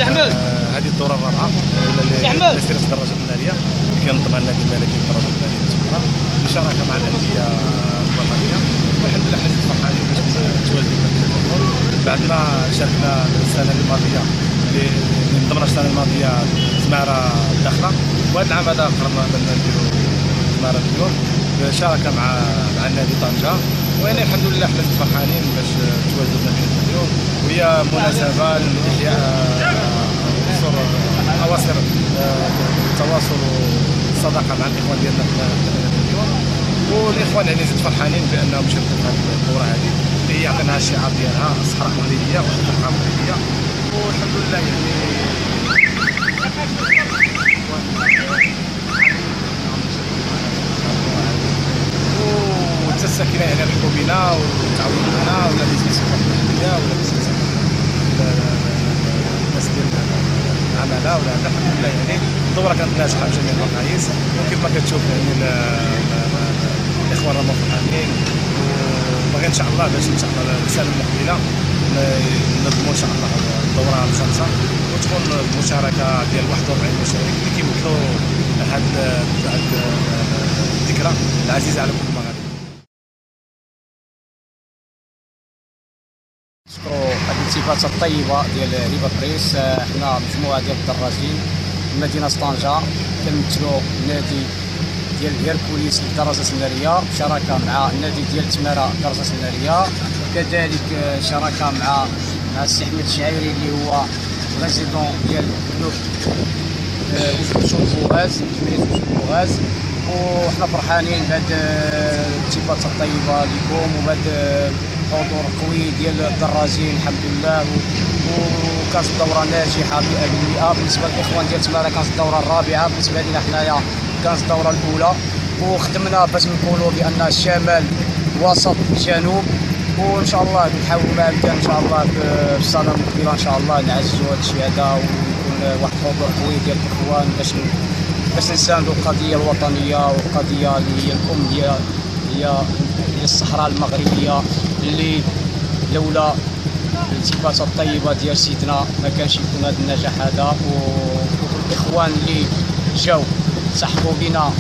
هذه الدوره الرابعه اللي سيرت الدراجه الناريه اللي كينظمها النادي الملكي للدراجه الناريه تمرة بالشراكه مع الانديه الوطنيه، والحمد لله حنا فرحانين باش تواجدنا في الجمهور. بعدنا شاركنا السنه الماضيه اللي نظمنا السنه الماضيه تماره الداخله، وهذا العام هذا قررنا نديروا تماره اليوم بالشراكه مع النادي طنجه. وانا الحمد لله حنا فرحانين باش تواجدنا في اليوم، وهي مناسبه لاحياء اواصر التواصل والصداقه مع الاخوان ديالنا في اليوم. والاخوان يعني زيد فرحانين بانهم شاركوا في هذه الدوره هذه اللي هي عطيناها الشعار ديالها الصحراء المغربيه والخليقه المغربيه. والحمد لله يعني الساكنه يعني رحبوا بنا وتعاونوا معنا، ولا بزنس المغربيه ولا بزنس الناس ديال العماله ولا هذا. الحمد لله يعني الدوره كانت ناجحه بجميع المقاييس، وكيف ما كتشوف يعني الاخوان راهم فرحانين، وباغي ان شاء الله باش ان شاء الله السنه المقبله ننظموا ان شاء الله الدوره الخامسه، وتكون المشاركه ديال 41 مشارك اللي كيمثلوا هذه الذكرى العزيزه على كل المغاربه. نشكروا هذه الصفات الطيبه ديال هبه بريس. حنا مجموعه ديال الدراجين من مدينه طنجه كنمثلوا النادي ديال هيركوليس للدراجات الناريه بشراكه مع النادي ديال تماره للدراجات الناريه، كذلك شراكه مع السي احمد الشعيري اللي هو بريزيدون ديال كلوب وسط بوغاز جمعيه وسط بوغاز. وحنا فرحانين بهذه الصفات الطيبه لكم وبهذا حضور قوي ديال الدراجين الحمد لله. وكانت الدوره ناجحه 100% بالنسبه للاخوان ديال تماره، كانت الدوره الرابعه بالنسبه لنا حنايا كانت الدوره الاولى. وخدمنا باش نقولوا بان الشمال وسط جنوب، وان شاء الله نحاولوا ما امكن ان شاء الله في السنه المقبله ان شاء الله نعزوا هذا الشيء هذا، ويكون واحد الحضور قوي ديال الاخوان باش نساندوا القضيه الوطنيه والقضيه اللي هي الام هي الصحراء المغربيه، اللي لولا الصفات الطيبه ديال سيدنا ما كانش يكون هذا النجاح هذا. والاخوان اللي جاوا سحبوا بنا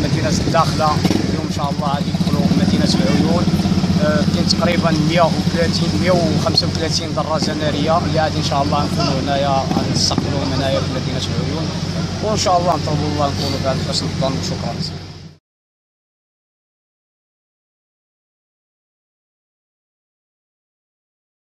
مدينه الداخله اليوم ان شاء الله غادي يدخلوا مدينه العيون. كاين تقريبا 135 دراجه ناريه اللي غادي ان شاء الله نكونوا هنايا نستقبلوهم هنايا في مدينه العيون، وان شاء الله نطلبوا الله نكونوا بهذا حسن الظن. وشكرا.